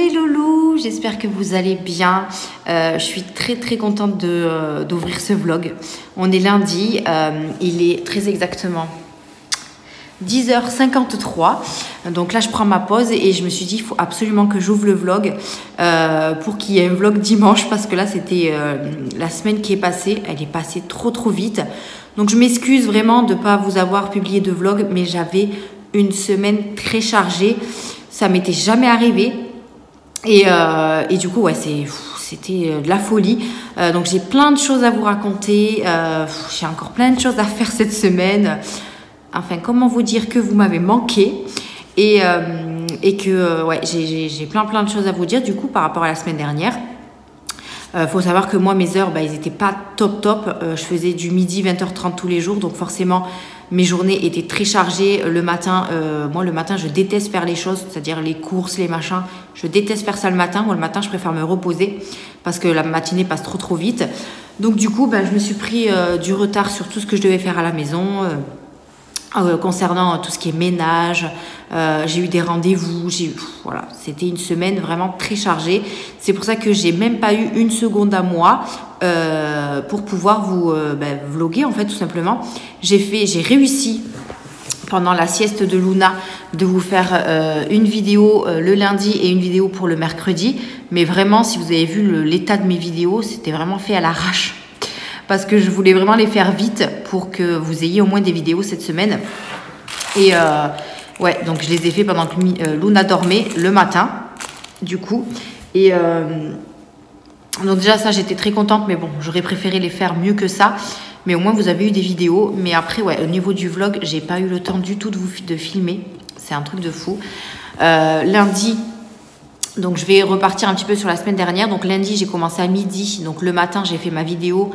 les loulous, j'espère que vous allez bien. Je suis très contente d'ouvrir ce vlog. On est lundi, il est très exactement 10h53. Donc là je prends ma pause et je me suis dit il faut absolument que j'ouvre le vlog pour qu'il y ait un vlog dimanche, parce que là c'était la semaine qui est passée, elle est passée trop vite. Donc je m'excuse vraiment de ne pas vous avoir publié de vlog, mais j'avais une semaine très chargée, ça m'était jamais arrivé et du coup ouais, c'était de la folie. Donc j'ai plein de choses à vous raconter, j'ai encore plein de choses à faire cette semaine. Enfin, comment vous dire que vous m'avez manqué et que ouais, j'ai plein de choses à vous dire du coup par rapport à la semaine dernière. Faut savoir que moi mes heures ils n'étaient pas top. Je faisais du midi 20h30 tous les jours, donc forcément mes journées étaient très chargées. Le matin, moi le matin je déteste faire les choses, c'est-à-dire les courses, les machins, je déteste faire ça le matin. Moi le matin je préfère me reposer parce que la matinée passe trop vite. Donc du coup je me suis pris du retard sur tout ce que je devais faire à la maison. Concernant tout ce qui est ménage, j'ai eu des rendez-vous, voilà, c'était une semaine vraiment très chargée. C'est pour ça que j'ai même pas eu une seconde à moi pour pouvoir vous vlogger en fait, tout simplement. J'ai réussi pendant la sieste de Luna de vous faire une vidéo le lundi et une vidéo pour le mercredi, mais vraiment si vous avez vu l'état de mes vidéos, c'était vraiment fait à l'arrache. Parce que je voulais vraiment les faire vite pour que vous ayez au moins des vidéos cette semaine. Et ouais, donc je les ai fait pendant que Luna dormait le matin, du coup. Et donc déjà ça, j'étais très contente, mais bon, j'aurais préféré les faire mieux que ça. Mais au moins vous avez eu des vidéos. Mais après, ouais, au niveau du vlog, j'ai pas eu le temps du tout de filmer. C'est un truc de fou. Lundi... Donc, je vais repartir un petit peu sur la semaine dernière. Donc, lundi, j'ai commencé à midi. Donc, le matin, j'ai fait ma vidéo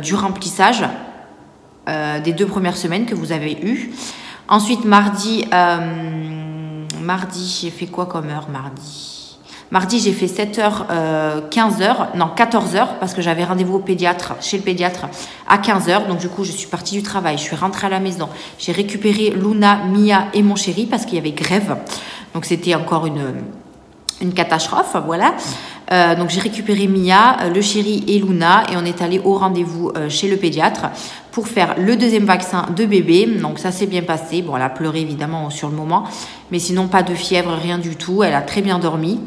du remplissage des 2 premières semaines que vous avez eues. Ensuite, mardi, j'ai fait quoi comme heure mardi, j'ai fait 7h, 15h, non 14h, parce que j'avais rendez-vous chez le pédiatre à 15h. Donc, du coup, je suis partie du travail. Je suis rentrée à la maison. J'ai récupéré Luna, Mia et mon chéri parce qu'il y avait grève. Donc, c'était encore une catastrophe, voilà. Donc j'ai récupéré Mia, le chéri et Luna et on est allé au rendez-vous chez le pédiatre pour faire le 2e vaccin de bébé. Donc ça s'est bien passé. Bon, elle a pleuré évidemment sur le moment, mais sinon pas de fièvre, rien du tout. Elle a très bien dormi.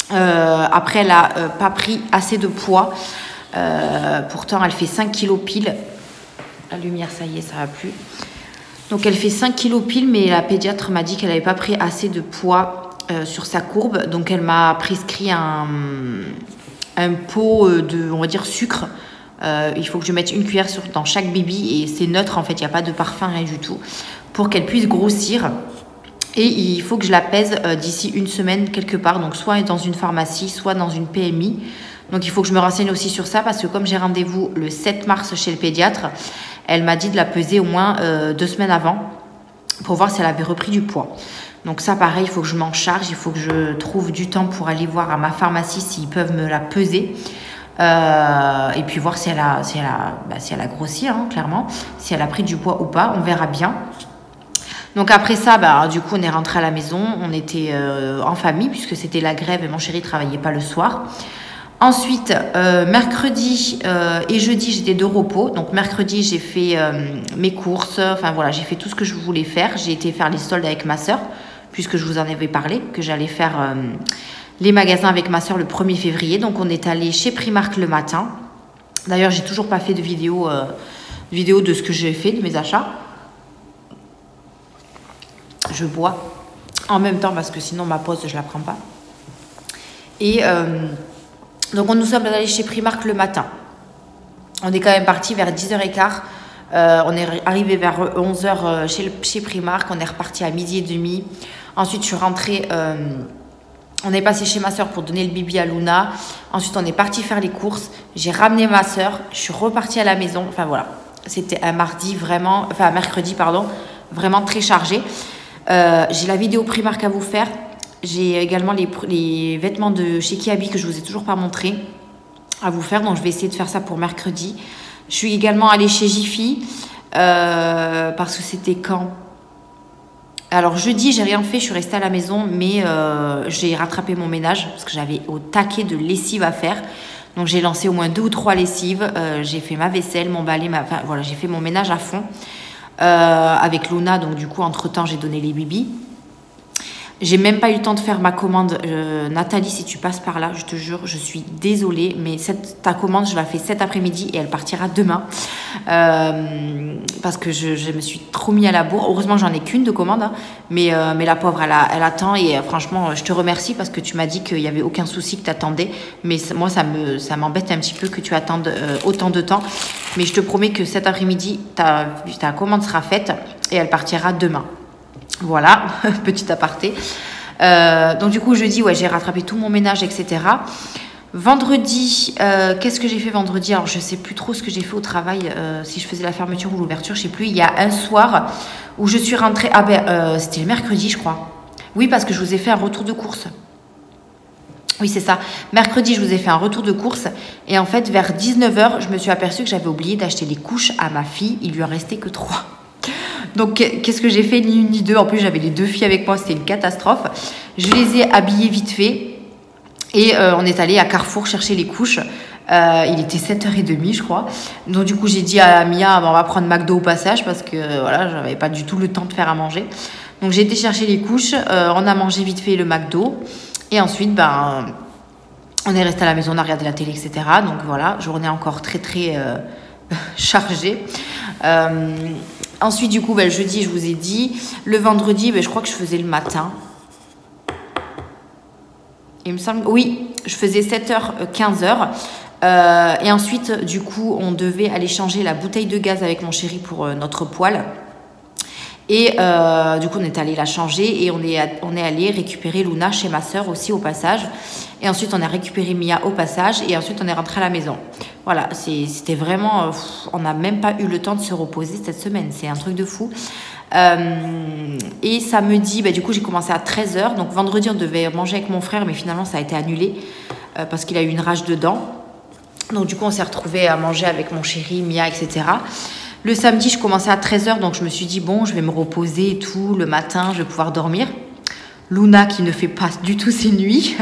Après, elle a pas pris assez de poids. Pourtant, elle fait 5 kilos pile. La lumière, ça y est, ça va plus. Donc elle fait 5 kilos pile, mais la pédiatre m'a dit qu'elle n'avait pas pris assez de poids sur sa courbe, donc elle m'a prescrit un pot de, on va dire, sucre. Il faut que je mette une cuillère dans chaque bibi et c'est neutre en fait, il n'y a pas de parfum, rien du tout, pour qu'elle puisse grossir. Et il faut que je la pèse d'ici une semaine quelque part, donc soit dans une pharmacie, soit dans une PMI. Donc il faut que je me renseigne aussi sur ça, parce que comme j'ai rendez-vous le 7 mars chez le pédiatre, elle m'a dit de la peser au moins 2 semaines avant pour voir si elle avait repris du poids. Donc ça, pareil, il faut que je m'en charge. Il faut que je trouve du temps pour aller voir à ma pharmacie s'ils peuvent me la peser. Et puis voir si elle a grossi, hein, clairement. Si elle a pris du poids ou pas, on verra bien. Donc après ça, du coup, on est rentré à la maison. On était en famille puisque c'était la grève et mon chéri ne travaillait pas le soir. Ensuite, mercredi et jeudi, j'étais de repos. Donc mercredi, j'ai fait mes courses. Enfin voilà, j'ai fait tout ce que je voulais faire. J'ai été faire les soldes avec ma soeur, puisque je vous en avais parlé, que j'allais faire les magasins avec ma soeur le 1er février. Donc on est allé chez Primark le matin. D'ailleurs, j'ai toujours pas fait de vidéo de ce que j'ai fait, de mes achats. Je bois en même temps parce que sinon ma pause, je la prends pas. Et donc nous sommes allés chez Primark le matin. On est quand même parti vers 10h15. On est arrivé vers 11h chez Primark. On est reparti à 12h30. Ensuite, je suis rentrée. On est passé chez ma soeur pour donner le bibi à Luna. Ensuite, on est parti faire les courses. J'ai ramené ma soeur. Je suis repartie à la maison. Enfin voilà. C'était un mercredi, vraiment très chargé. J'ai la vidéo Primark à vous faire. J'ai également les vêtements de chez Kiabi que je vous ai toujours pas montré à vous faire. Donc, je vais essayer de faire ça pour mercredi. Je suis également allée chez Jiffy parce que c'était quand Alors jeudi, j'ai rien fait, je suis restée à la maison, mais j'ai rattrapé mon ménage parce que j'avais au taquet de lessive à faire. Donc j'ai lancé au moins 2 ou 3 lessives, j'ai fait ma vaisselle, mon balai, enfin voilà, j'ai fait mon ménage à fond avec Luna. Donc du coup, entre-temps, j'ai donné les bibis. J'ai même pas eu le temps de faire ma commande. Nathalie, si tu passes par là, je te jure, je suis désolée, mais ta commande, je la fais cet après-midi et elle partira demain. Parce que je me suis trop mis à la bourre. Heureusement, j'en ai qu'une de commande, hein, mais la pauvre, elle attend. Et franchement, je te remercie parce que tu m'as dit qu'il n'y avait aucun souci, que tu attendais. Mais moi, ça m'embête un petit peu que tu attendes autant de temps. Mais je te promets que cet après-midi, ta commande sera faite et elle partira demain. Voilà, petit aparté. Donc du coup, jeudi, ouais, j'ai rattrapé tout mon ménage, etc. Vendredi, qu'est-ce que j'ai fait vendredi? Alors, je sais plus trop ce que j'ai fait au travail, si je faisais la fermeture ou l'ouverture, je sais plus. Il y a un soir où je suis rentrée... Ah ben, c'était le mercredi, je crois. Oui, parce que je vous ai fait un retour de course. Oui, c'est ça. Mercredi, je vous ai fait un retour de course. Et en fait, vers 19h, je me suis aperçue que j'avais oublié d'acheter les couches à ma fille. Il lui en restait que 3. Donc, qu'est-ce que j'ai fait? Ni une ni deux. En plus, j'avais les 2 filles avec moi. C'était une catastrophe. Je les ai habillées vite fait. Et on est allé à Carrefour chercher les couches. Il était 7h30, je crois. Donc, du coup, j'ai dit à Mia, on va prendre McDo au passage parce que voilà, j'avais pas du tout le temps de faire à manger. Donc, j'ai été chercher les couches. On a mangé vite fait le McDo. Et ensuite, on est resté à la maison, on a regardé la télé, etc. Donc, voilà, journée encore très, très chargée. Ensuite, du coup, le jeudi, je vous ai dit. Le vendredi, je crois que je faisais le matin. Il me semble... Oui, je faisais 7h, 15h. Et ensuite, du coup, on devait aller changer la bouteille de gaz avec mon chéri pour notre poêle. Et du coup, on est allé la changer et on est allé récupérer Luna chez ma sœur aussi au passage. Et ensuite, on a récupéré Mia au passage et ensuite, on est rentré à la maison. Voilà, c'était vraiment... on n'a même pas eu le temps de se reposer cette semaine. C'est un truc de fou. Et samedi, du coup, j'ai commencé à 13h. Donc, vendredi, on devait manger avec mon frère, mais finalement, ça a été annulé parce qu'il a eu une rage de dents. Donc, du coup, on s'est retrouvés à manger avec mon chéri, Mia, etc. Le samedi, je commençais à 13h, donc je me suis dit, bon, je vais me reposer et tout. Le matin, je vais pouvoir dormir. Luna, qui ne fait pas du tout ses nuits.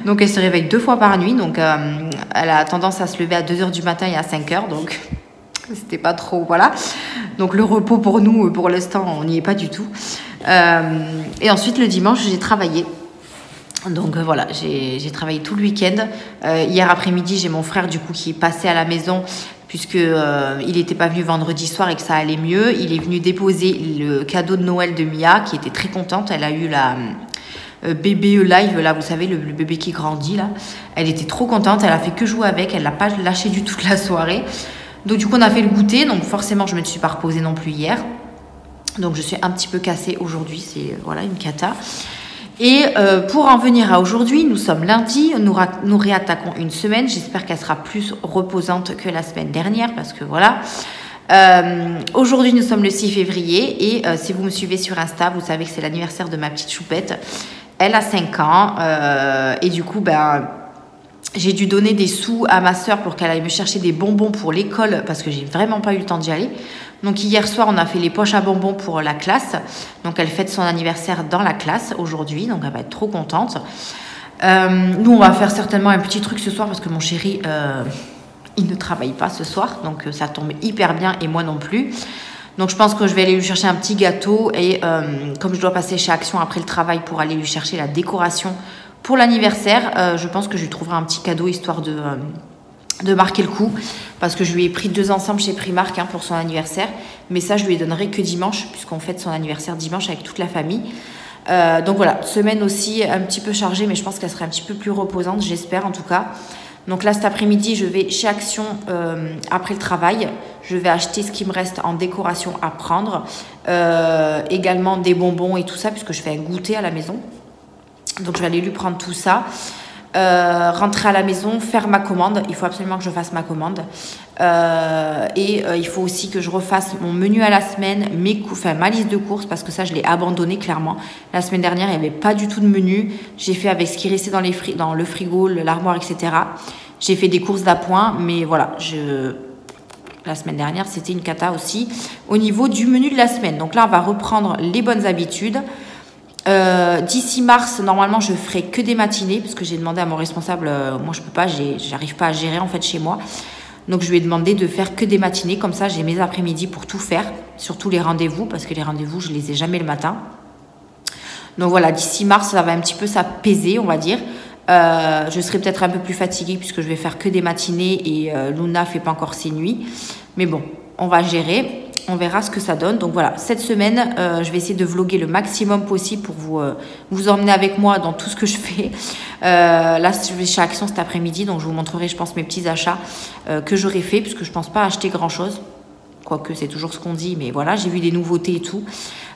Donc, elle se réveille 2 fois par nuit. Donc, elle a tendance à se lever à 2h du matin et à 5h. Donc, c'était pas trop, voilà. Donc, le repos pour nous, pour l'instant, on n'y est pas du tout. Et ensuite, le dimanche, j'ai travaillé. Donc voilà, j'ai travaillé tout le week-end. Hier après-midi, j'ai mon frère du coup qui est passé à la maison puisque il n'était pas venu vendredi soir et que ça allait mieux. Il est venu déposer le cadeau de Noël de Mia qui était très contente. Elle a eu la bébé live là, vous savez, le bébé qui grandit là. Elle était trop contente, elle a fait que jouer avec, elle l'a pas lâché du tout toute la soirée. Donc du coup on a fait le goûter, donc forcément je ne me suis pas reposée non plus hier. Donc je suis un petit peu cassée aujourd'hui, c'est voilà une cata. Et pour en venir à aujourd'hui, nous sommes lundi, nous réattaquons une semaine. J'espère qu'elle sera plus reposante que la semaine dernière parce que voilà. Aujourd'hui, nous sommes le 6 février et si vous me suivez sur Insta, vous savez que c'est l'anniversaire de ma petite choupette. Elle a 5 ans et du coup, j'ai dû donner des sous à ma sœur pour qu'elle aille me chercher des bonbons pour l'école parce que j'ai vraiment pas eu le temps d'y aller. Donc hier soir, on a fait les poches à bonbons pour la classe. Donc elle fête son anniversaire dans la classe aujourd'hui, donc elle va être trop contente. Nous, on va faire certainement un petit truc ce soir parce que mon chéri, il ne travaille pas ce soir, donc ça tombe hyper bien et moi non plus. Donc je pense que je vais aller lui chercher un petit gâteau et comme je dois passer chez Action après le travail pour aller lui chercher la décoration pour l'anniversaire, je pense que je lui trouverai un petit cadeau histoire de marquer le coup parce que je lui ai pris 2 ensembles chez Primark pour son anniversaire, mais ça je lui donnerai que dimanche puisqu'on fête son anniversaire dimanche avec toute la famille. Donc voilà, semaine aussi un petit peu chargée, mais je pense qu'elle sera un petit peu plus reposante, j'espère en tout cas. Donc là cet après-midi je vais chez Action après le travail, je vais acheter ce qui me reste en décoration à prendre, également des bonbons et tout ça puisque je fais un goûter à la maison. Donc je vais aller lui prendre tout ça. Rentrer à la maison, faire ma commande. Il faut absolument que je fasse ma commande. Il faut aussi que je refasse mon menu à la semaine, ma liste de courses, parce que ça, je l'ai abandonné clairement. La semaine dernière, il n'y avait pas du tout de menu. J'ai fait avec ce qui restait dans le frigo, l'armoire, etc. J'ai fait des courses d'appoint, mais voilà, la semaine dernière, c'était une cata aussi au niveau du menu de la semaine. Donc là, on va reprendre les bonnes habitudes. D'ici mars, normalement, je ferai que des matinées parce que j'ai demandé à mon responsable, moi je peux pas, j'arrive pas à gérer en fait chez moi. Donc je lui ai demandé de faire que des matinées, comme ça j'ai mes après-midi pour tout faire, surtout les rendez-vous parce que les rendez-vous je les ai jamais le matin. Donc voilà, d'ici mars, ça va un petit peu s'apaiser, on va dire. Je serai peut-être un peu plus fatiguée puisque je vais faire que des matinées et Luna fait pas encore ses nuits. Mais bon, on va gérer. On verra ce que ça donne. Donc voilà, cette semaine, je vais essayer de vlogger le maximum possible pour vous emmener avec moi dans tout ce que je fais. Là, je vais chez Action cet après-midi, donc je vous montrerai, je pense, mes petits achats que j'aurais fait, puisque je pense pas acheter grand-chose. Quoique, c'est toujours ce qu'on dit, mais voilà, j'ai vu des nouveautés et tout.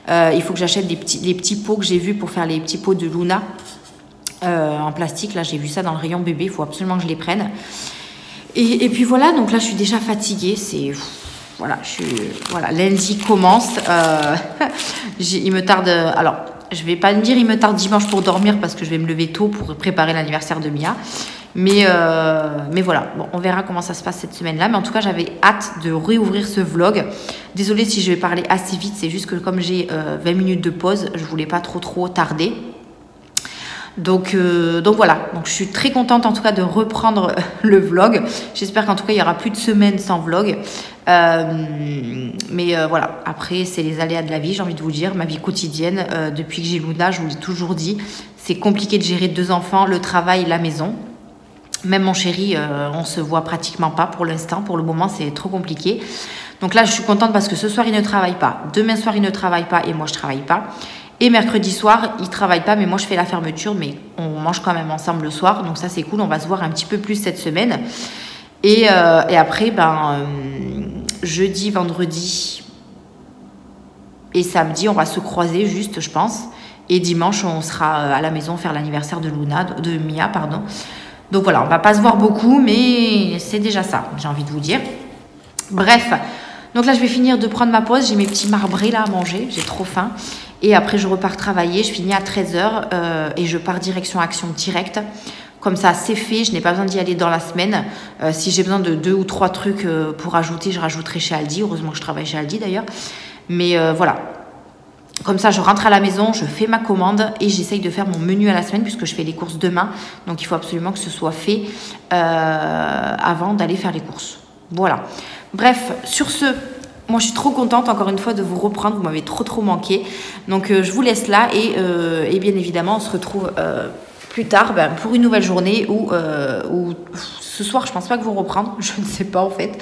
Il faut que j'achète les petits pots que j'ai vus pour faire les petits pots de Luna en plastique. Là, j'ai vu ça dans le rayon bébé, il faut absolument que je les prenne. Et puis voilà, donc là, je suis déjà fatiguée, c'est... Voilà, lundi commence. Il me tarde. Alors, je vais pas me dire il me tarde dimanche pour dormir parce que je vais me lever tôt pour préparer l'anniversaire de Mia. Mais voilà, bon, on verra comment ça se passe cette semaine-là. Mais en tout cas, j'avais hâte de réouvrir ce vlog. Désolée si je vais parler assez vite, c'est juste que comme j'ai 20 minutes de pause, je voulais pas trop tarder. Donc voilà, donc je suis très contente en tout cas de reprendre le vlog. J'espère qu'en tout cas il y aura plus de semaines sans vlog. Voilà, après c'est les aléas de la vie, j'ai envie de vous dire, ma vie quotidienne. Depuis que j'ai Luna, je vous l'ai toujours dit, c'est compliqué de gérer 2 enfants, le travail, la maison. Même mon chéri, on se voit pratiquement pas pour l'instant, pour le moment c'est trop compliqué. Donc là je suis contente parce que ce soir il ne travaille pas, demain soir il ne travaille pas et moi je travaille pas. Et mercredi soir, il ne travaille pas, mais moi je fais la fermeture, mais on mange quand même ensemble le soir. Donc ça c'est cool, on va se voir un petit peu plus cette semaine. Et après, jeudi, vendredi et samedi, on va se croiser juste, je pense. Et dimanche, on sera à la maison faire l'anniversaire de Mia, pardon. Donc voilà, on va pas se voir beaucoup, mais c'est déjà ça, j'ai envie de vous dire. Bref, donc là je vais finir de prendre ma pause. J'ai mes petits marbrés là à manger, j'ai trop faim. Et après, je repars travailler. Je finis à 13h et je pars direction Action directe. Comme ça, c'est fait. Je n'ai pas besoin d'y aller dans la semaine. Si j'ai besoin de 2 ou 3 trucs pour ajouter, je rajouterai chez Aldi. Heureusement que je travaille chez Aldi d'ailleurs. Mais voilà. Comme ça, je rentre à la maison, je fais ma commande et j'essaye de faire mon menu à la semaine puisque je fais les courses demain. Donc, il faut absolument que ce soit fait avant d'aller faire les courses. Voilà. Bref, sur ce... Moi, je suis trop contente, encore une fois, de vous reprendre. Vous m'avez trop manqué. Donc, je vous laisse là. Et bien évidemment, on se retrouve plus tard pour une nouvelle journée où ce soir, je pense pas que vous reprendre. Je ne sais pas, en fait.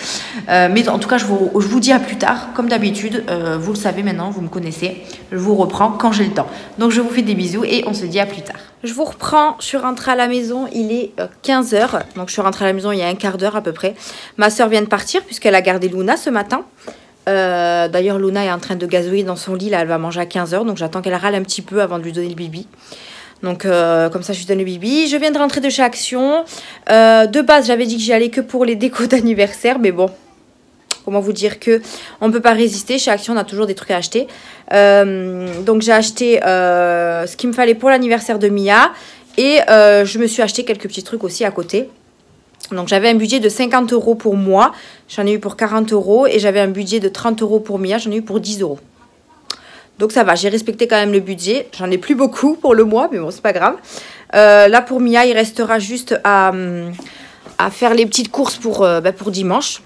Mais en tout cas, je vous dis à plus tard. Comme d'habitude, vous le savez maintenant, vous me connaissez. Je vous reprends quand j'ai le temps. Donc, je vous fais des bisous et on se dit à plus tard. Je vous reprends. Je suis rentrée à la maison. Il est 15h. Donc, je suis rentrée à la maison il y a un quart d'heure à peu près. Ma soeur vient de partir puisqu'elle a gardé Luna ce matin. D'ailleurs Luna est en train de gazouiller dans son lit, là elle va manger à 15h, donc j'attends qu'elle râle un petit peu avant de lui donner le bibi. Donc comme ça je lui donne le bibi. Je viens de rentrer de chez Action. De base j'avais dit que j'y allais que pour les décos d'anniversaire, mais bon, comment vous dire que on ne peut pas résister. Chez Action on a toujours des trucs à acheter. Donc j'ai acheté ce qu'il me fallait pour l'anniversaire de Mia. Et je me suis acheté quelques petits trucs aussi à côté. Donc j'avais un budget de 50 € pour moi, j'en ai eu pour 40 € et j'avais un budget de 30 € pour Mia, j'en ai eu pour 10 €. Donc ça va, j'ai respecté quand même le budget, j'en ai plus beaucoup pour le mois, mais bon c'est pas grave. Là pour Mia, il restera juste à faire les petites courses pour dimanche.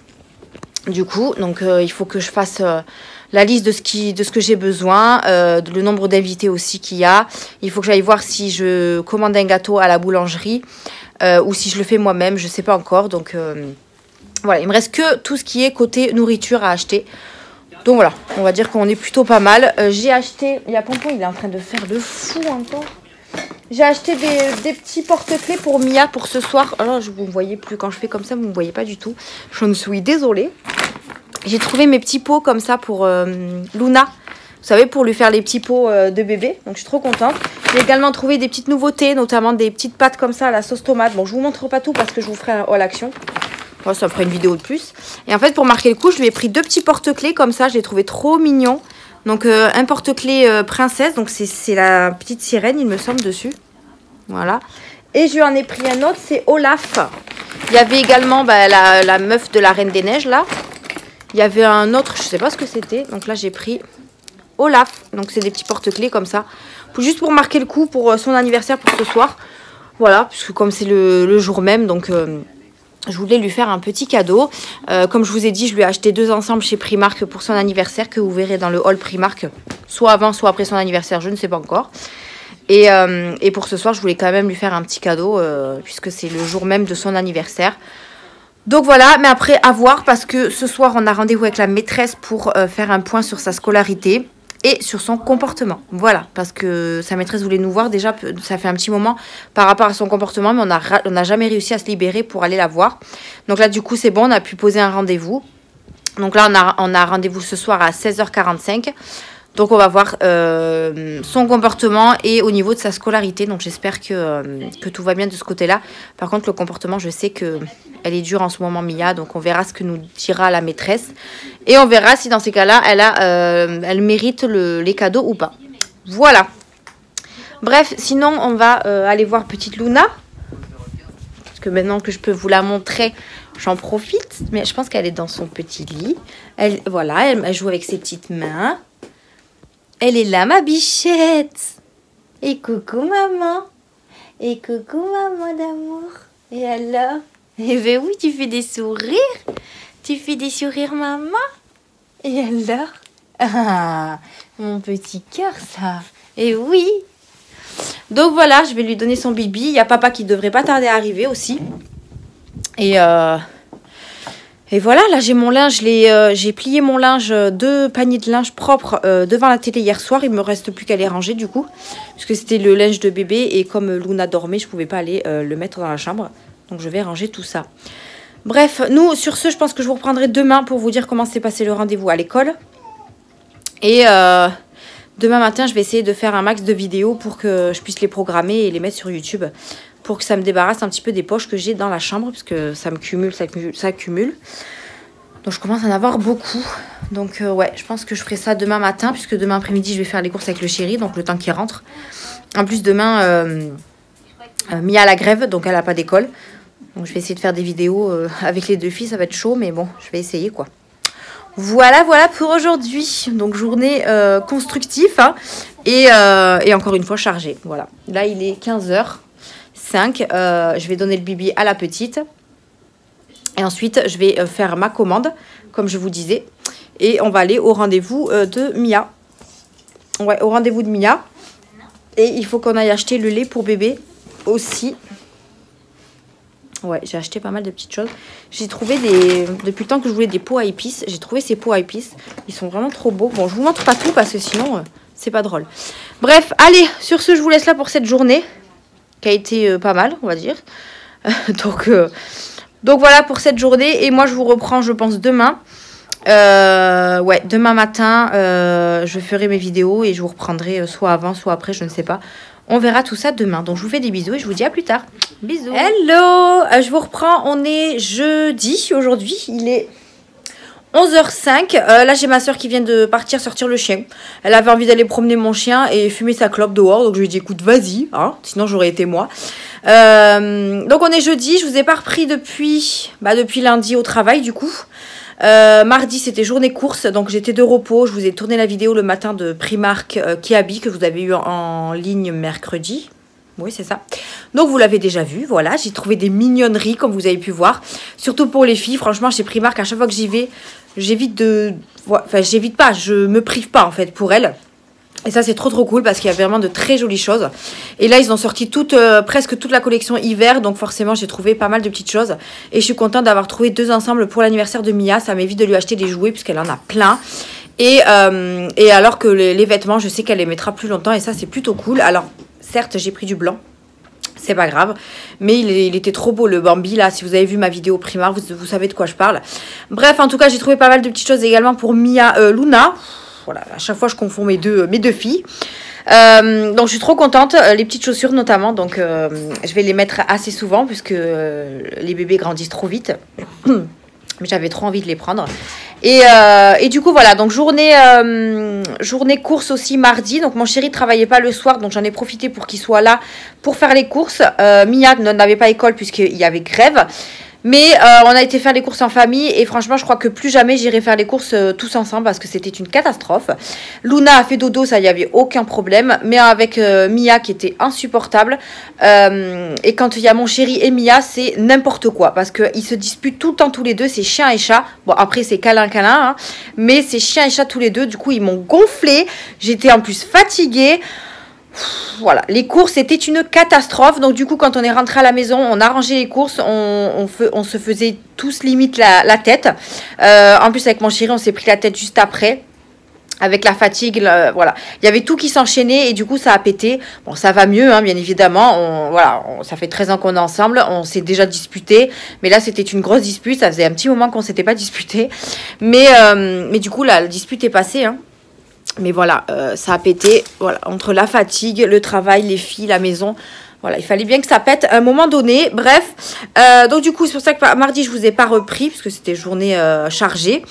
Du coup, donc il faut que je fasse la liste de ce que j'ai besoin, le nombre d'invités aussi qu'il y a. Il faut que j'aille voir si je commande un gâteau à la boulangerie. Ou si je le fais moi-même, je sais pas encore. Donc voilà, il me reste que tout ce qui est côté nourriture à acheter. Donc voilà, on va dire qu'on est plutôt pas mal. J'ai acheté, il y a Pompon, il est en train de faire le fou encore. J'ai acheté des petits porte-clés pour Mia pour ce soir. Alors vous ne voyez plus, quand je fais comme ça, vous ne me voyez pas du tout. Je me suis désolée. J'ai trouvé mes petits pots comme ça pour Luna. Vous savez, pour lui faire les petits pots de bébé. Donc, je suis trop contente. J'ai également trouvé des petites nouveautés, notamment des petites pâtes comme ça à la sauce tomate. Bon, je vous montre pas tout parce que je vous ferai un haul action. Moi, ça me ferait une vidéo de plus. Et en fait, pour marquer le coup, je lui ai pris 2 petits porte-clés comme ça. Je les ai trouvés trop mignons. Donc, un porte-clés princesse. Donc, c'est la petite sirène, il me semble, dessus. Voilà. Et je lui en ai pris un autre, c'est Olaf. Il y avait également la meuf de la Reine des Neiges, là. Il y avait un autre, je sais pas ce que c'était. Donc là, j'ai pris Olaf. Donc c'est des petits porte-clés comme ça. Juste pour marquer le coup pour son anniversaire pour ce soir. Voilà, puisque comme c'est le jour même, donc je voulais lui faire un petit cadeau. Comme je vous ai dit, je lui ai acheté 2 ensembles chez Primark pour son anniversaire, que vous verrez dans le haul Primark, soit avant, soit après son anniversaire, je ne sais pas encore. Et pour ce soir, je voulais quand même lui faire un petit cadeau, puisque c'est le jour même de son anniversaire. Donc voilà, mais après, à voir, parce que ce soir, on a rendez-vous avec la maîtresse pour faire un point sur sa scolarité et sur son comportement. Voilà, parce que sa maîtresse voulait nous voir déjà, ça fait un petit moment par rapport à son comportement, mais on n'a jamais réussi à se libérer pour aller la voir. Donc là, du coup, c'est bon, on a pu poser un rendez-vous. Donc là, on a rendez-vous ce soir à 16h45. Donc on va voir son comportement et au niveau de sa scolarité. Donc j'espère que tout va bien de ce côté-là. Par contre, le comportement, je sais qu'elle est dure en ce moment, Mia. Donc on verra ce que nous dira la maîtresse. Et on verra si dans ces cas-là, elle mérite les cadeaux ou pas. Voilà. Bref, sinon on va aller voir petite Luna. Parce que maintenant que je peux vous la montrer, j'en profite. Mais je pense qu'elle est dans son petit lit. Elle joue avec ses petites mains. Elle est là, ma bichette. Et coucou, maman. Et coucou, maman d'amour. Et alors? Eh ben oui, tu fais des sourires. Tu fais des sourires, maman. Et alors? Ah, mon petit cœur, ça. Et oui. Donc voilà, je vais lui donner son bibi. Il y a papa qui devrait pas tarder à arriver aussi. Et voilà, là j'ai mon linge, j'ai plié mon linge, 2 paniers de linge propres devant la télé hier soir. Il me reste plus qu'à les ranger du coup, puisque c'était le linge de bébé et comme Luna dormait, je pouvais pas aller le mettre dans la chambre. Donc je vais ranger tout ça. Bref, nous sur ce, je pense que je vous reprendrai demain pour vous dire comment s'est passé le rendez-vous à l'école. Et demain matin, je vais essayer de faire un max de vidéos pour que je puisse les programmer et les mettre sur YouTube. Pour que ça me débarrasse un petit peu des poches que j'ai dans la chambre. Parce que ça me cumule, ça accumule. Donc je commence à en avoir beaucoup. Donc ouais, je pense que je ferai ça demain matin. Puisque demain après-midi, je vais faire les courses avec le chéri. Donc le temps qu'il rentre. En plus, demain, Mia a la grève. Donc elle n'a pas d'école. Donc je vais essayer de faire des vidéos avec les 2 filles. Ça va être chaud. Mais bon, je vais essayer quoi. Voilà pour aujourd'hui. Donc journée constructive. Hein, et encore une fois chargée. Voilà. Là, il est 15h. Je vais donner le bibi à la petite. Et ensuite, je vais faire ma commande, comme je vous disais. Et on va aller au rendez-vous de Mia. Ouais, au rendez-vous de Mia. Et il faut qu'on aille acheter le lait pour bébé aussi. Ouais, j'ai acheté pas mal de petites choses. J'ai trouvé depuis le temps que je voulais des pots à épices. J'ai trouvé ces pots à épices. Ils sont vraiment trop beaux. Bon, je vous montre pas tout parce que sinon, c'est pas drôle. Bref, allez, sur ce, je vous laisse là pour cette journée. Qui a été pas mal, on va dire. Donc voilà pour cette journée. Et moi, je vous reprends, je pense, demain. Ouais, demain matin, je ferai mes vidéos et je vous reprendrai soit avant, soit après, je ne sais pas. On verra tout ça demain. Donc, je vous fais des bisous et je vous dis à plus tard. Bisous. Hello, je vous reprends. On est jeudi aujourd'hui. Il est 11h05. Là, j'ai ma soeur qui vient de partir sortir le chien. Elle avait envie d'aller promener mon chien et fumer sa clope dehors. Donc, je lui ai dit, écoute, vas-y. Hein, sinon, j'aurais été moi. Donc, on est jeudi. Je vous ai pas repris depuis lundi au travail, du coup. Mardi, c'était journée course. Donc, j'étais de repos. Je vous ai tourné la vidéo le matin de Primark Kiabi que vous avez eu en ligne mercredi. Oui, c'est ça. Donc, vous l'avez déjà vu. Voilà, j'ai trouvé des mignonneries, comme vous avez pu voir. Surtout pour les filles. Franchement, chez Primark, à chaque fois que j'y vais, j'évite pas. Je me prive pas, en fait, pour elles. Et ça, c'est trop cool parce qu'il y a vraiment de très jolies choses. Et là, ils ont sorti presque toute la collection hiver. Donc, forcément, j'ai trouvé pas mal de petites choses. Et je suis contente d'avoir trouvé 2 ensembles pour l'anniversaire de Mia. Ça m'évite de lui acheter des jouets puisqu'elle en a plein. Et alors que les vêtements, je sais qu'elle les mettra plus longtemps. Et ça, c'est plutôt cool. Alors, certes, j'ai pris du blanc. C'est pas grave. Mais il était trop beau, le Bambi. Là, si vous avez vu ma vidéo Primark, vous savez de quoi je parle. Bref, en tout cas, j'ai trouvé pas mal de petites choses également pour Mia Luna. Voilà, à chaque fois, je confonds mes deux filles. Donc, je suis trop contente. Les petites chaussures, notamment. Donc, je vais les mettre assez souvent puisque les bébés grandissent trop vite. Mais j'avais trop envie de les prendre. Et du coup, voilà. Donc, journée course aussi mardi. Donc, mon chéri ne travaillait pas le soir. Donc, j'en ai profité pour qu'il soit là pour faire les courses. Mia n'avait pas école puisqu'il y avait grève. Mais on a été faire les courses en famille et franchement, je crois que plus jamais j'irai faire les courses tous ensemble parce que c'était une catastrophe. Luna a fait dodo, ça, il n'y avait aucun problème. Mais avec Mia qui était insupportable. Et quand il y a mon chéri et Mia, c'est n'importe quoi parce qu'ils se disputent tout le temps tous les deux. C'est chien et chat. Bon, après, c'est câlin, hein, mais c'est chien et chat tous les deux. Du coup, ils m'ont gonflé. J'étais en plus fatiguée. Voilà, les courses c'était une catastrophe. Donc du coup quand on est rentré à la maison, on a rangé les courses, on se faisait tous limite la tête. En plus avec mon chéri on s'est pris la tête juste après. Avec la fatigue, voilà. Il y avait tout qui s'enchaînait et du coup ça a pété. Bon ça va mieux hein, bien évidemment. Ça fait 13 ans qu'on est ensemble, on s'est déjà disputé. Mais là c'était une grosse dispute, ça faisait un petit moment qu'on s'était pas disputé. Mais du coup la dispute est passée hein. Mais voilà, ça a pété, voilà, entre la fatigue, le travail, les filles, la maison. Voilà, il fallait bien que ça pète à un moment donné. Bref, donc du coup, c'est pour ça que mardi, je ne vous ai pas repris, parce que c'était journée chargée.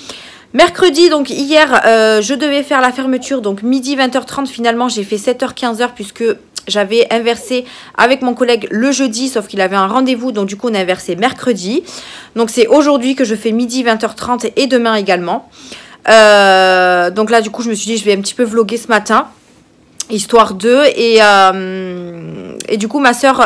Mercredi, donc hier, je devais faire la fermeture, donc midi 20h30. Finalement, j'ai fait 7h-15h, puisque j'avais inversé avec mon collègue le jeudi, sauf qu'il avait un rendez-vous, donc du coup, on a inversé mercredi. Donc c'est aujourd'hui que je fais midi 20h30 et demain également. Donc là du coup je me suis dit je vais un petit peu vlogger ce matin histoire d'eux et du coup ma soeur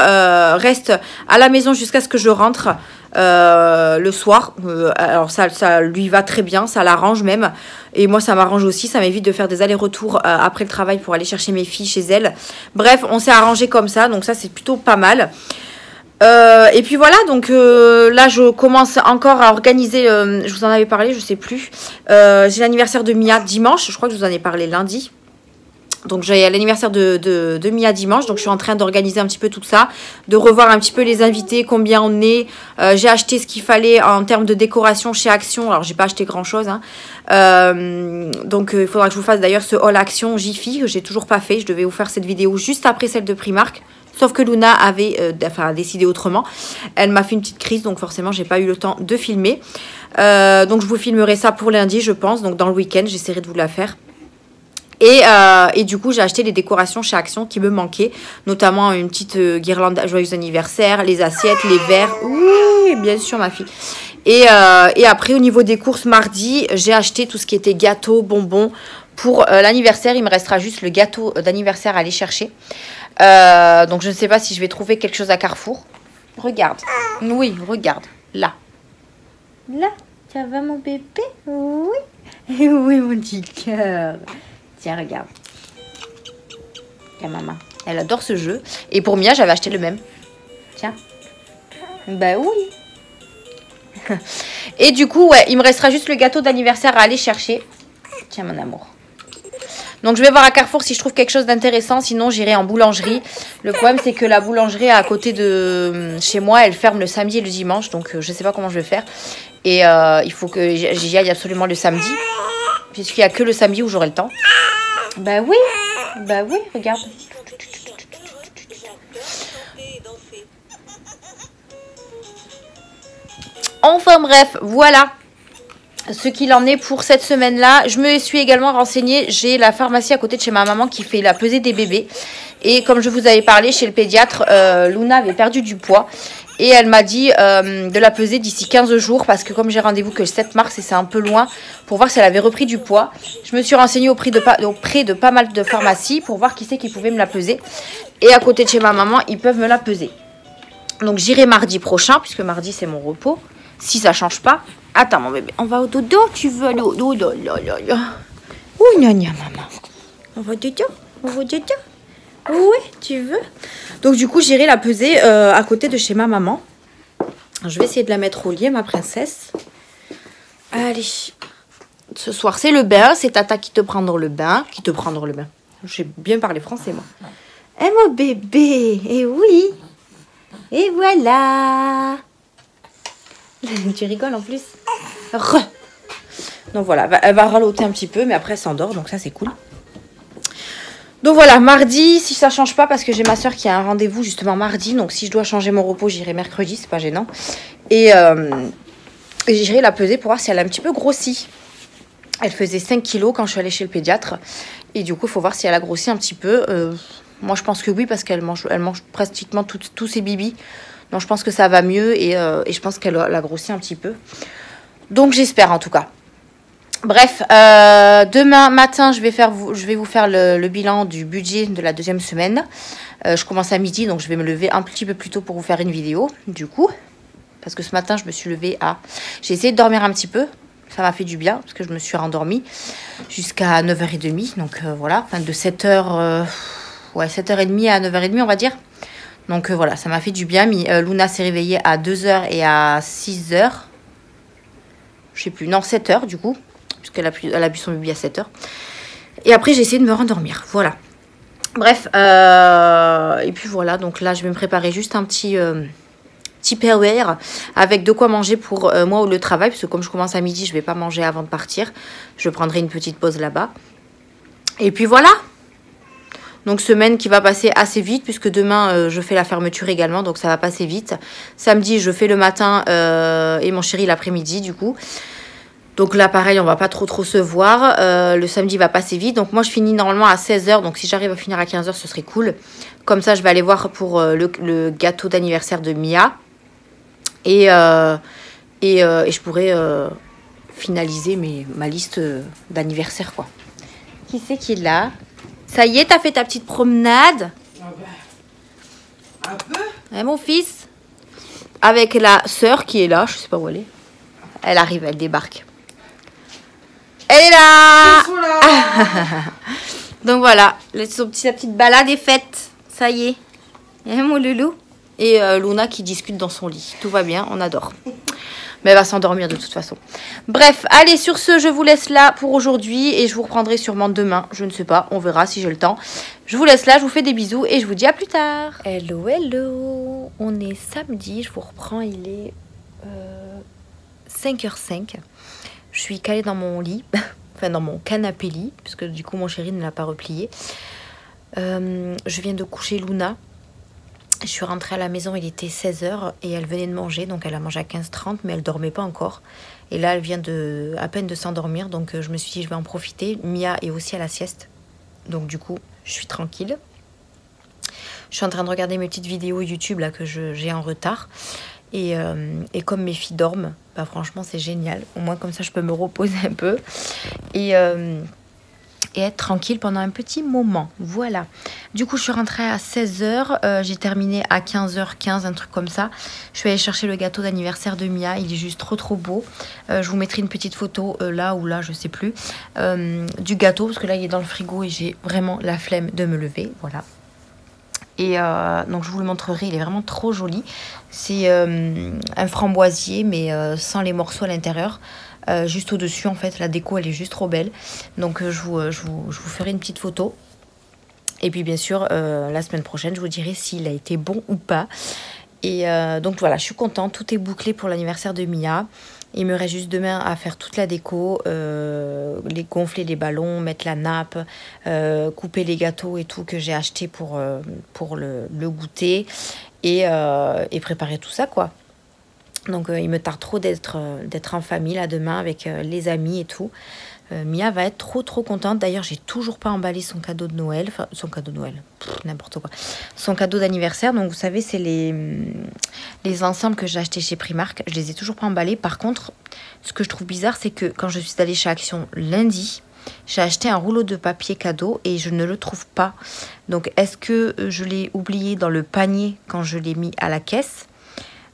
reste à la maison jusqu'à ce que je rentre le soir. Alors ça lui va très bien, ça l'arrange même et moi ça m'arrange aussi, ça m'évite de faire des allers-retours après le travail pour aller chercher mes filles chez elles. Bref on s'est arrangé comme ça, donc ça c'est plutôt pas mal. Et puis voilà, donc là je commence encore à organiser, je vous en avais parlé, je sais plus, j'ai l'anniversaire de Mia dimanche, je crois que je vous en ai parlé lundi. Donc j'ai l'anniversaire de Mia dimanche, donc je suis en train d'organiser un petit peu tout ça, de revoir un petit peu les invités, combien on est. J'ai acheté ce qu'il fallait en termes de décoration chez Action, alors j'ai pas acheté grand chose hein. Donc il faudra que je vous fasse d'ailleurs ce haul Action Jiffy que j'ai toujours pas fait, je devais vous faire cette vidéo juste après celle de Primark. Sauf que Luna avait décidé autrement. Elle m'a fait une petite crise, donc forcément, j'ai pas eu le temps de filmer. Donc, je vous filmerai ça pour lundi, je pense. Donc, dans le week-end, j'essaierai de vous la faire. Et du coup, j'ai acheté les décorations chez Action qui me manquaient. Notamment une petite guirlande joyeux anniversaire, les assiettes, les verres. Oui, bien sûr, ma fille. Et après, au niveau des courses mardi, j'ai acheté tout ce qui était gâteau, bonbons. Pour l'anniversaire, il me restera juste le gâteau d'anniversaire à aller chercher. Donc je ne sais pas si je vais trouver quelque chose à Carrefour. Regarde. Oui, regarde. Là. Là. Ça va mon bébé? Oui. Oui mon petit cœur. Tiens, regarde. Tiens maman. Elle adore ce jeu. Et pour Mia, j'avais acheté le même. Tiens. Bah oui. Et du coup, ouais, il me restera juste le gâteau d'anniversaire à aller chercher. Tiens mon amour. Donc je vais voir à Carrefour si je trouve quelque chose d'intéressant, sinon j'irai en boulangerie. Le problème c'est que la boulangerie à côté de chez moi, elle ferme le samedi et le dimanche, donc je sais pas comment je vais faire. Et il faut que j'y aille absolument le samedi, puisqu'il n'y a que le samedi où j'aurai le temps. Bah oui, regarde. Enfin bref, voilà ce qu'il en est pour cette semaine-là. Je me suis également renseignée. J'ai la pharmacie à côté de chez ma maman qui fait la pesée des bébés. Et comme je vous avais parlé, chez le pédiatre, Luna avait perdu du poids. Et elle m'a dit de la peser d'ici 15 jours. Parce que comme j'ai rendez-vous que le 7 mars et c'est un peu loin, pour voir si elle avait repris du poids. Je me suis renseignée auprès de pas mal de pharmacies pour voir qui c'est qui pouvait me la peser. Et à côté de chez ma maman, ils peuvent me la peser. Donc j'irai mardi prochain, puisque mardi c'est mon repos. Si ça change pas. Attends mon bébé, on va au dodo, tu veux aller au dodo? Oui, gna maman. On va au dodo? On va au dodo? Oui, tu veux? Donc du coup, j'irai la peser à côté de chez ma maman. Je vais essayer de la mettre au lit, ma princesse. Allez. Ce soir, c'est le bain. C'est Tata qui te prendre le bain. J'ai bien parlé français, moi. Eh mon bébé, eh oui. Et voilà. Tu rigoles en plus. Donc voilà, elle va râloter un petit peu, mais après elle s'endort, donc ça c'est cool. Donc voilà, mardi, si ça change pas, parce que j'ai ma soeur qui a un rendez-vous justement mardi, donc si je dois changer mon repos, j'irai mercredi, c'est pas gênant. Et j'irai la peser pour voir si elle a un petit peu grossi. Elle faisait 5 kilos quand je suis allée chez le pédiatre, et du coup il faut voir si elle a grossi un petit peu. Moi je pense que oui, parce qu'elle mange pratiquement tous ses bibis. Donc je pense que ça va mieux et je pense qu'elle a grossi un petit peu. Donc j'espère en tout cas. Bref, demain matin, je vais vous faire le bilan du budget de la deuxième semaine. Je commence à midi, donc je vais me lever un petit peu plus tôt pour vous faire une vidéo, du coup. Parce que ce matin, je me suis levée à... J'ai essayé de dormir un petit peu. Ça m'a fait du bien, parce que je me suis rendormie jusqu'à 9h30. Donc voilà, enfin de 7h... ouais, 7h30 à 9h30, on va dire. Donc voilà, ça m'a fait du bien. Luna s'est réveillée à 2h et à 6h. Je sais plus, non, 7h du coup. Puisqu'elle a bu son bébé à 7h. Et après, j'ai essayé de me rendormir. Voilà. Bref, et puis voilà, donc là, je vais me préparer juste un petit Tupperware avec de quoi manger pour moi ou le travail. Parce que comme je commence à midi, je ne vais pas manger avant de partir. Je prendrai une petite pause là-bas. Et puis voilà. Donc semaine qui va passer assez vite puisque demain je fais la fermeture également, donc ça va passer vite. Samedi je fais le matin et mon chéri l'après-midi du coup. Donc là pareil on va pas trop se voir. Le samedi va passer vite, donc moi je finis normalement à 16h, donc si j'arrive à finir à 15h ce serait cool. Comme ça je vais aller voir pour le gâteau d'anniversaire de Mia. Et je pourrais finaliser ma liste d'anniversaire quoi. Qui c'est qui est là? Ça y est, t'as fait ta petite promenade? Un peu. Hein, mon fils? Avec la sœur qui est là, je sais pas où elle est. Elle arrive, elle débarque. Elle est là! Ils sont là. Donc voilà, sa petite balade est faite. Ça y est. Hein, mon loulou? Et Luna qui discute dans son lit. Tout va bien, on adore. Mais elle va s'endormir de toute façon. Bref, allez, sur ce, je vous laisse là pour aujourd'hui. Et je vous reprendrai sûrement demain. Je ne sais pas, on verra si j'ai le temps. Je vous laisse là, je vous fais des bisous et je vous dis à plus tard. Hello, hello. On est samedi, je vous reprends, il est 5h05. Je suis calée dans mon lit. Enfin, dans mon canapé lit. Puisque du coup, mon chéri ne l'a pas replié. Je viens de coucher Luna. Je suis rentrée à la maison, il était 16h et elle venait de manger, donc elle a mangé à 15h30, mais elle dormait pas encore. Et là, elle vient à peine de s'endormir, donc je me suis dit, je vais en profiter. Mia est aussi à la sieste, donc du coup, je suis tranquille. Je suis en train de regarder mes petites vidéos YouTube là que j'ai en retard. Et comme mes filles dorment, bah, franchement, c'est génial. Au moins, comme ça, je peux me reposer un peu. Et être tranquille pendant un petit moment. Voilà. Du coup, je suis rentrée à 16h. J'ai terminé à 15h15, un truc comme ça. Je suis allée chercher le gâteau d'anniversaire de Mia. Il est juste trop beau. Je vous mettrai une petite photo là ou là, je sais plus, du gâteau. Parce que là, il est dans le frigo et j'ai vraiment la flemme de me lever. Voilà. Et donc, je vous le montrerai. Il est vraiment trop joli. C'est un framboisier, mais sans les morceaux à l'intérieur. Juste au-dessus, en fait, la déco, elle est juste trop belle. Donc, je vous ferai une petite photo. Et puis, bien sûr, la semaine prochaine, je vous dirai s'il a été bon ou pas. Et donc, voilà, je suis contente. Tout est bouclé pour l'anniversaire de Mia. Il me reste juste demain à faire toute la déco, gonfler les ballons, mettre la nappe, couper les gâteaux et tout que j'ai acheté pour le goûter. Et préparer tout ça, quoi. Donc, il me tarde trop d'être en famille, là, demain, avec les amis et tout. Mia va être trop contente. D'ailleurs, j'ai toujours pas emballé son cadeau de Noël. Enfin, son cadeau de Noël, n'importe quoi. Son cadeau d'anniversaire. Donc, vous savez, c'est les ensembles que j'ai achetés chez Primark. Je les ai toujours pas emballés. Par contre, ce que je trouve bizarre, c'est que quand je suis allée chez Action lundi, j'ai acheté un rouleau de papier cadeau et je ne le trouve pas. Donc, est-ce que je l'ai oublié dans le panier quand je l'ai mis à la caisse?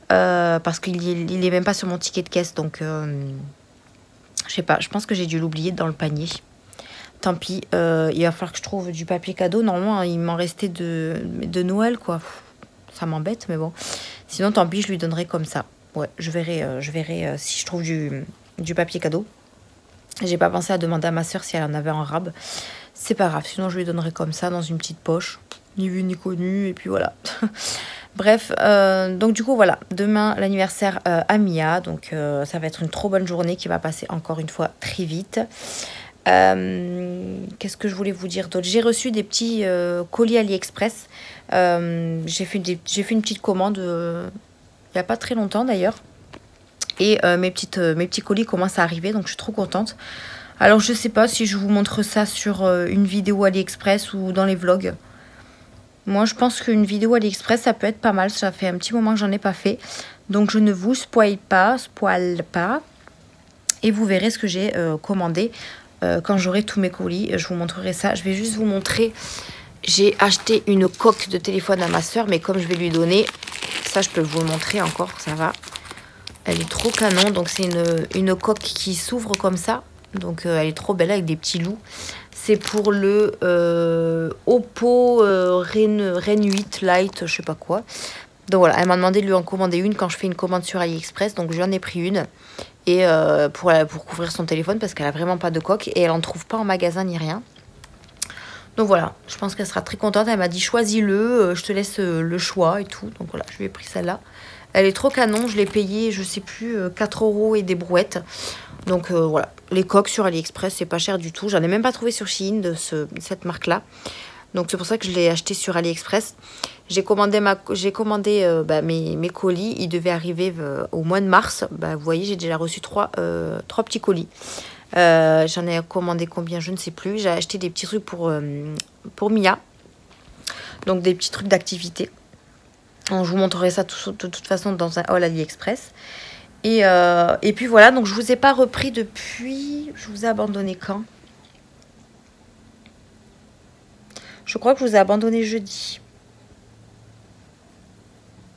Parce qu'il est même pas sur mon ticket de caisse, donc je sais pas, je pense que j'ai dû l'oublier dans le panier. Tant pis, il va falloir que je trouve du papier cadeau. Normalement, il m'en restait de Noël, quoi. Ça m'embête, mais bon. Sinon, tant pis, je lui donnerai comme ça. Ouais, je verrai si je trouve du papier cadeau. J'ai pas pensé à demander à ma soeur si elle en avait en rab. C'est pas grave, sinon je lui donnerai comme ça dans une petite poche. Ni vu ni connu, et puis voilà. Bref, donc du coup voilà, demain l'anniversaire à Mia, donc ça va être une trop bonne journée qui va passer encore une fois très vite. Qu'est-ce que je voulais vous dire d'autre? J'ai reçu des petits colis AliExpress. J'ai fait une petite commande il n'y a pas très longtemps d'ailleurs. Et mes petits colis commencent à arriver, donc je suis trop contente. Alors je sais pas si je vous montre ça sur une vidéo AliExpress ou dans les vlogs. Moi, je pense qu'une vidéo AliExpress, ça peut être pas mal. Ça fait un petit moment que j'en ai pas fait. Donc, je ne vous spoil pas. Et vous verrez ce que j'ai commandé quand j'aurai tous mes colis. Je vous montrerai ça. Je vais juste vous montrer. J'ai acheté une coque de téléphone à ma soeur. Mais comme je vais lui donner, ça, je peux vous le montrer encore. Ça va. Elle est trop canon. Donc, c'est une coque qui s'ouvre comme ça. Donc, elle est trop belle avec des petits loups. C'est pour le Oppo Reno 8 Lite, je sais pas quoi. Donc voilà, elle m'a demandé de lui en commander une quand je fais une commande sur AliExpress. Donc j'en ai pris une. Et pour couvrir son téléphone parce qu'elle a vraiment pas de coque. Et elle en trouve pas en magasin ni rien. Donc voilà, je pense qu'elle sera très contente. Elle m'a dit choisis-le, je te laisse le choix et tout. Donc voilà, je lui ai pris celle-là. Elle est trop canon, je l'ai payée, je sais plus, 4 € et des brouettes. Donc voilà, les coques sur AliExpress, c'est pas cher du tout. J'en ai même pas trouvé sur Shein de cette marque-là. Donc c'est pour ça que je l'ai acheté sur AliExpress. J'ai commandé mes colis. Ils devaient arriver au mois de mars. Vous voyez, j'ai déjà reçu 3 petits colis. J'en ai commandé combien, je ne sais plus. J'ai acheté des petits trucs pour Mia. Donc des petits trucs d'activité. Je vous montrerai ça de toute façon dans un haul AliExpress. Et puis voilà, donc je vous ai pas repris depuis... Je vous ai abandonné quand? Je crois que je vous ai abandonné jeudi.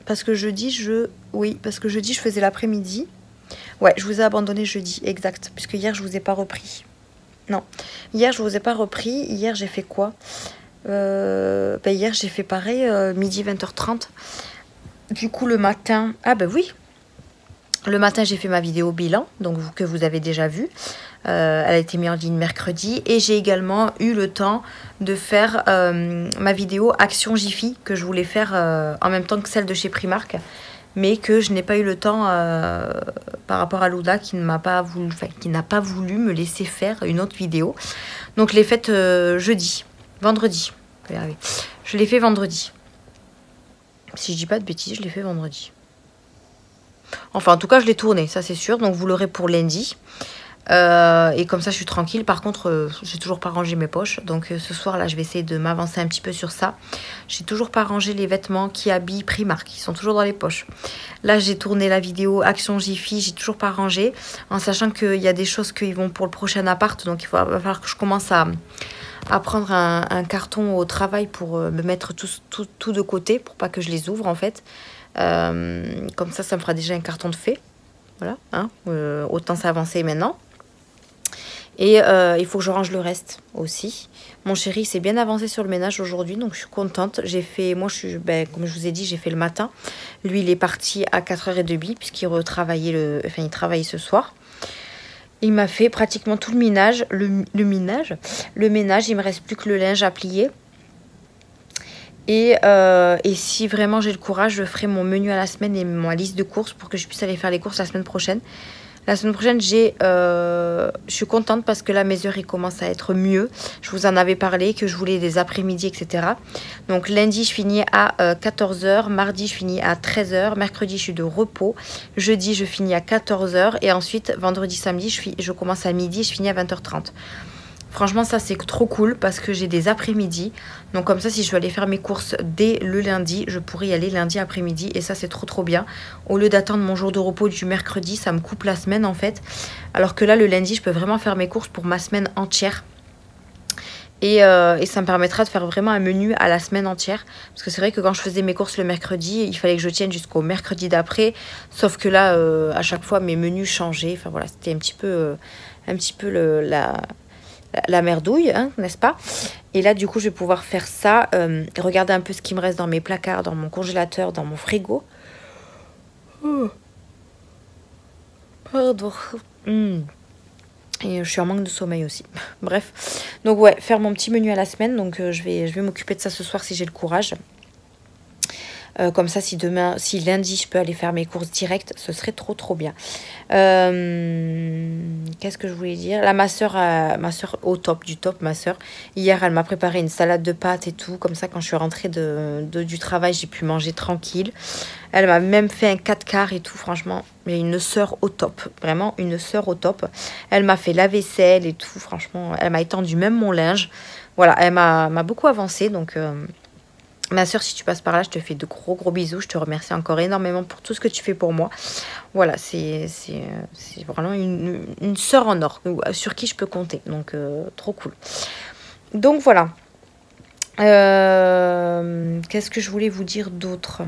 Parce que jeudi, parce que jeudi, je faisais l'après-midi. Ouais, je vous ai abandonné jeudi, exact. Puisque hier, je vous ai pas repris. Non, hier, je vous ai pas repris. Hier, j'ai fait quoi? Hier, j'ai fait pareil, midi 20h30. Du coup, le matin... Ah oui. Le matin, j'ai fait ma vidéo bilan, donc que vous avez déjà vue. Elle a été mise en ligne mercredi. Et j'ai également eu le temps de faire ma vidéo Action Jiffy, que je voulais faire en même temps que celle de chez Primark. Mais que je n'ai pas eu le temps par rapport à Louda qui n'a pas voulu me laisser faire une autre vidéo. Donc, je l'ai faite vendredi. Je l'ai fait vendredi. Si je dis pas de bêtises, je l'ai fait vendredi. Enfin, en tout cas, je l'ai tourné, ça c'est sûr. Donc, vous l'aurez pour lundi. Et comme ça, je suis tranquille. Par contre, j'ai toujours pas rangé mes poches. Donc, ce soir, là, je vais essayer de m'avancer un petit peu sur ça. J'ai toujours pas rangé les vêtements qui habillent Primark. Ils sont toujours dans les poches. Là, j'ai tourné la vidéo Action Jiffy. J'ai toujours pas rangé. En sachant qu'il y a des choses qui vont pour le prochain appart. Donc, va falloir que je commence à prendre un carton au travail pour me mettre tout de côté. Pour pas que je les ouvre, en fait. Comme ça me fera déjà un carton de fait. Voilà, hein, autant s'avancer maintenant. Et il faut que je range le reste aussi. Mon chéri s'est bien avancé sur le ménage aujourd'hui, donc je suis contente. J'ai fait, moi comme je vous ai dit, j'ai fait le matin. Lui, il est parti à 4h30 puisqu'il il travaillait ce soir. Il m'a fait pratiquement tout le ménage. Le ménage, il me reste plus que le linge à plier. Et si vraiment j'ai le courage, je ferai mon menu à la semaine et ma liste de courses pour que je puisse aller faire les courses la semaine prochaine. La semaine prochaine, je suis contente parce que là, mes heures, ils commencent à être mieux. Je vous en avais parlé, que je voulais des après-midi, etc. Donc, lundi, je finis à 14h. Mardi, je finis à 13h. Mercredi, je suis de repos. Jeudi, je finis à 14h. Et ensuite, vendredi, samedi, je commence à midi et je finis à 20h30. Franchement, ça, c'est trop cool parce que j'ai des après-midi. Donc, comme ça, si je veux aller faire mes courses dès le lundi, je pourrais y aller lundi après-midi. Et ça, c'est trop bien. Au lieu d'attendre mon jour de repos du mercredi, ça me coupe la semaine, en fait. Alors que là, le lundi, je peux vraiment faire mes courses pour ma semaine entière. Et ça me permettra de faire vraiment un menu à la semaine entière. Parce que c'est vrai que quand je faisais mes courses le mercredi, il fallait que je tienne jusqu'au mercredi d'après. Sauf que là, à chaque fois, mes menus changeaient. Enfin, voilà, c'était un petit peu la merdouille, hein, n'est-ce pas? Et là, du coup, je vais pouvoir faire ça. Regarder un peu ce qui me reste dans mes placards, dans mon congélateur, dans mon frigo. Oh. Pardon. Et je suis en manque de sommeil aussi. Bref. Donc, ouais, faire mon petit menu à la semaine. Donc, je vais m'occuper de ça ce soir si j'ai le courage. Comme ça, si lundi, je peux aller faire mes courses directes, ce serait trop bien. Qu'est-ce que je voulais dire? Là, ma soeur au top du top, ma soeur. Hier, elle m'a préparé une salade de pâtes et tout. Comme ça, quand je suis rentrée du travail, j'ai pu manger tranquille. Elle m'a même fait un 4 quarts et tout. Franchement, j'ai une soeur au top. Vraiment, une soeur au top. Elle m'a fait la vaisselle et tout. Franchement, elle m'a étendu même mon linge. Voilà, elle m'a beaucoup avancé. Donc... Ma soeur, si tu passes par là, je te fais de gros bisous. Je te remercie encore énormément pour tout ce que tu fais pour moi. Voilà, c'est vraiment une soeur en or sur qui je peux compter. Donc, trop cool. Donc, voilà. Qu'est-ce que je voulais vous dire d'autre?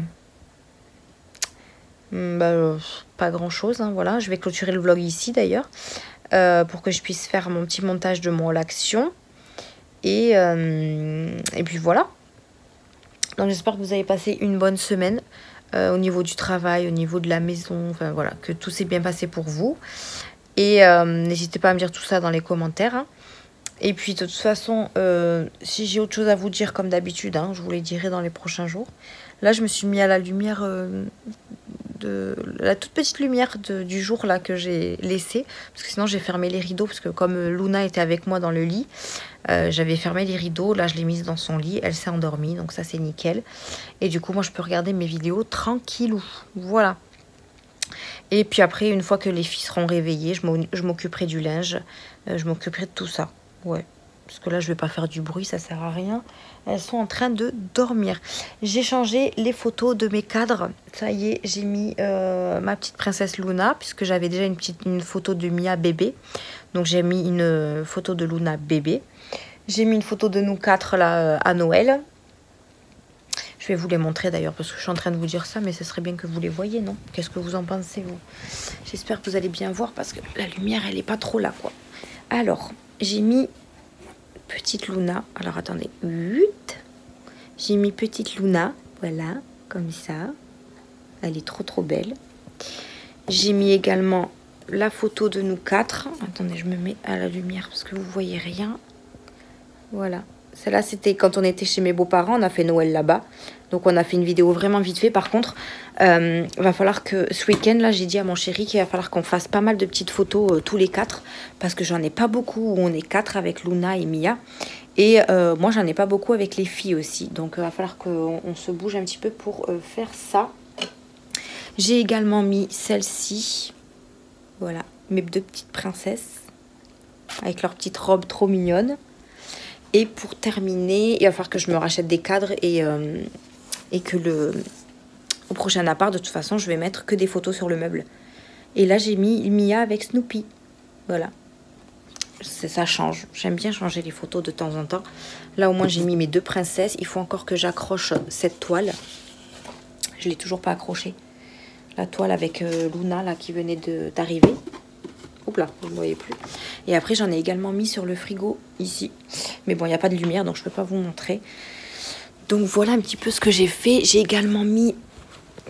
Pas grand-chose. Hein, voilà, je vais clôturer le vlog ici d'ailleurs. Pour que je puisse faire mon petit montage de mon relaxation. Et puis voilà. Donc j'espère que vous avez passé une bonne semaine au niveau du travail, au niveau de la maison, enfin voilà, que tout s'est bien passé pour vous. Et n'hésitez pas à me dire tout ça dans les commentaires. Hein. Et puis de toute façon, si j'ai autre chose à vous dire comme d'habitude, hein, je vous les dirai dans les prochains jours. Là je me suis mis à la lumière, la toute petite lumière du jour là que j'ai laissée. Parce que sinon j'ai fermé les rideaux, parce que comme Luna était avec moi dans le lit, j'avais fermé les rideaux, là je l'ai mise dans son lit, elle s'est endormie, donc ça c'est nickel. Et du coup moi je peux regarder mes vidéos tranquillou, voilà. Et puis après, une fois que les filles seront réveillées, je m'occuperai du linge, je m'occuperai de tout ça, ouais. Parce que là je vais pas faire du bruit, ça sert à rien. Elles sont en train de dormir. J'ai changé les photos de mes cadres, ça y est, j'ai mis ma petite princesse Luna, puisque j'avais déjà une photo de Mia bébé. Donc j'ai mis une photo de Luna bébé. J'ai mis une photo de nous quatre là à Noël. Je vais vous les montrer d'ailleurs parce que je suis en train de vous dire ça, mais ce serait bien que vous les voyez, non? Qu'est-ce que vous en pensez, vous? J'espère que vous allez bien voir parce que la lumière, elle est pas trop là, quoi. Alors, j'ai mis petite Luna. Alors, attendez. J'ai mis petite Luna, voilà, comme ça. Elle est trop belle. J'ai mis également la photo de nous quatre. Attendez, je me mets à la lumière parce que vous voyez rien. Voilà. Celle-là, c'était quand on était chez mes beaux-parents. On a fait Noël là-bas. Donc, on a fait une vidéo vraiment vite fait. Par contre, va falloir que ce week-end, là, j'ai dit à mon chéri qu'il va falloir qu'on fasse pas mal de petites photos tous les quatre. Parce que j'en ai pas beaucoup où on est quatre avec Luna et Mia. Et moi, j'en ai pas beaucoup avec les filles aussi. Donc, va falloir qu'on se bouge un petit peu pour faire ça. J'ai également mis celle-ci. Voilà, mes deux petites princesses. Avec leurs petites robes trop mignonnes. Et pour terminer, il va falloir que je me rachète des cadres et que au prochain appart, de toute façon, je vais mettre que des photos sur le meuble. Et là, j'ai mis Mia avec Snoopy. Voilà. Ça change. J'aime bien changer les photos de temps en temps. Là, au moins, j'ai mis mes deux princesses. Il faut encore que j'accroche cette toile. Je ne l'ai toujours pas accrochée. La toile avec Luna, là, qui venait d'arriver. Oups là, vous ne voyez plus. Et après, j'en ai également mis sur le frigo, ici. Mais bon, il n'y a pas de lumière, donc je ne peux pas vous montrer. Donc, voilà un petit peu ce que j'ai fait. J'ai également mis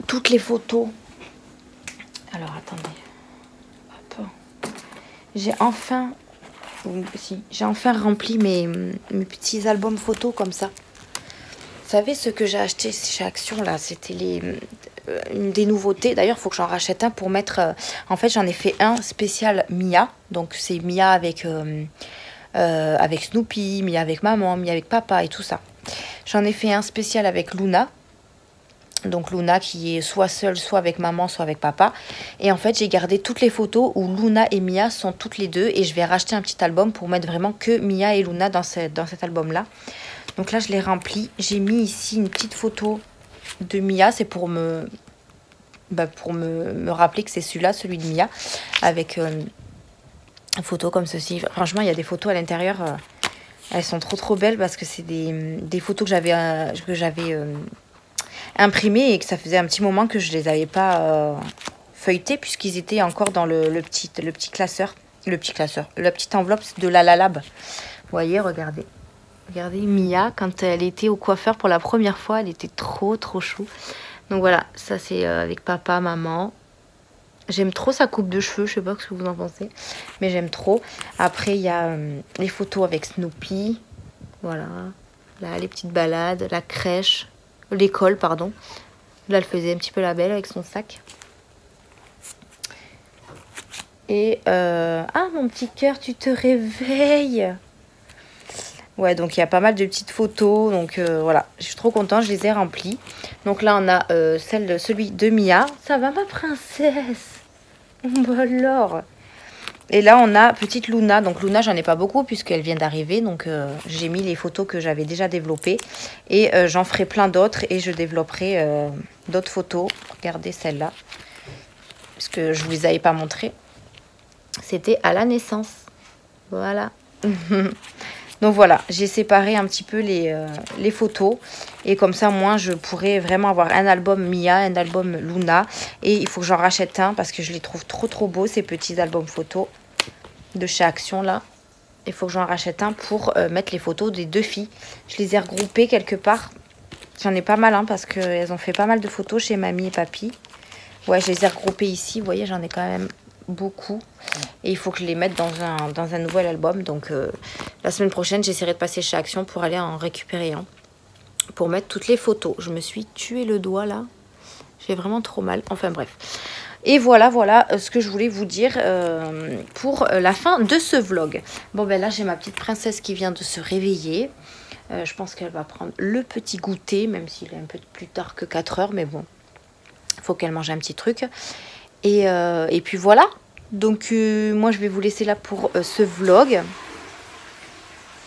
toutes les photos. Alors, attendez. Hop. J'ai enfin rempli mes petits albums photos comme ça. Vous savez, ce que j'ai acheté chez Action, là, c'était une des nouveautés. D'ailleurs, il faut que j'en rachète un pour mettre... en fait, j'en ai fait un spécial Mia. Donc, c'est Mia avec Snoopy, Mia avec maman, Mia avec papa et tout ça. J'en ai fait un spécial avec Luna. Donc, Luna qui est soit seule, soit avec maman, soit avec papa. Et en fait, j'ai gardé toutes les photos où Luna et Mia sont toutes les deux. Et je vais racheter un petit album pour mettre vraiment que Mia et Luna dans cet album-là. Donc là, je l'ai rempli. J'ai mis ici une petite photo de Mia. C'est pour me rappeler que c'est celui-là, celui de Mia. Avec une photo comme ceci. Franchement, il y a des photos à l'intérieur. Elles sont trop belles parce que c'est des photos que j'avais imprimées et que ça faisait un petit moment que je les avais pas feuilletées puisqu'ils étaient encore dans la petite enveloppe de la Lab. Vous voyez, regardez. Regardez Mia, quand elle était au coiffeur pour la première fois, elle était trop chou. Donc voilà, ça c'est avec papa, maman. J'aime trop sa coupe de cheveux, je sais pas ce que vous en pensez, mais j'aime trop. Après, il y a les photos avec Snoopy. Voilà, là, les petites balades, la crèche, l'école, pardon. Là, elle faisait un petit peu la belle avec son sac. Et, mon petit cœur, tu te réveilles. Ouais, donc il y a pas mal de petites photos. Donc voilà, je suis trop contente, je les ai remplies. Donc là, on a celui de Mia. Ça va, ma princesse? Bon, alors. Et là, on a petite Luna. Donc Luna, j'en ai pas beaucoup puisqu'elle vient d'arriver. Donc j'ai mis les photos que j'avais déjà développées. Et j'en ferai plein d'autres et je développerai d'autres photos. Regardez celle-là. Parce que je vous les avais pas montrées. C'était à la naissance. Voilà. Donc voilà, j'ai séparé un petit peu les photos. Et comme ça, moi, je pourrais vraiment avoir un album Mia, un album Luna. Et il faut que j'en rachète un parce que je les trouve trop beaux, ces petits albums photos de chez Action, là. Il faut que j'en rachète un pour mettre les photos des deux filles. Je les ai regroupées quelque part. J'en ai pas mal, hein, parce qu'elles ont fait pas mal de photos chez mamie et papy. Ouais, je les ai regroupées ici. Vous voyez, j'en ai quand même beaucoup. Et il faut que je les mette dans un nouvel album. Donc, la semaine prochaine, j'essaierai de passer chez Action pour aller en récupérer un. Pour mettre toutes les photos. Je me suis tué le doigt, là. J'ai vraiment trop mal. Enfin, bref. Et voilà ce que je voulais vous dire pour la fin de ce vlog. Bon, ben là, j'ai ma petite princesse qui vient de se réveiller. Je pense qu'elle va prendre le petit goûter, même s'il est un peu plus tard que 4 heures. Mais bon, il faut qu'elle mange un petit truc. Et puis voilà. Donc, moi, je vais vous laisser là pour ce vlog.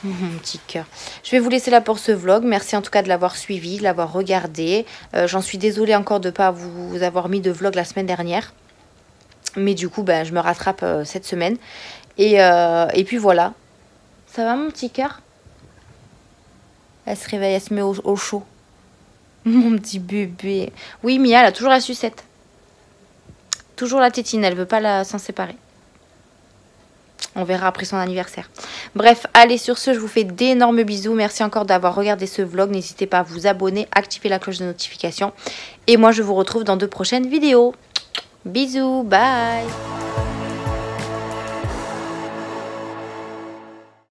Mon petit cœur. Je vais vous laisser là pour ce vlog. Merci en tout cas de l'avoir suivi, de l'avoir regardé. J'en suis désolée encore de ne pas vous avoir mis de vlog la semaine dernière. Mais du coup, ben, je me rattrape cette semaine. Et puis voilà. Ça va mon petit cœur? Elle se réveille, elle se met au chaud. Mon petit bébé. Oui, Mia, elle a toujours la sucette. Toujours la tétine, elle veut pas s'en séparer. On verra après son anniversaire. Bref, allez, sur ce, je vous fais d'énormes bisous. Merci encore d'avoir regardé ce vlog. N'hésitez pas à vous abonner, activer la cloche de notification. Et moi, je vous retrouve dans de prochaines vidéos. Bisous, bye!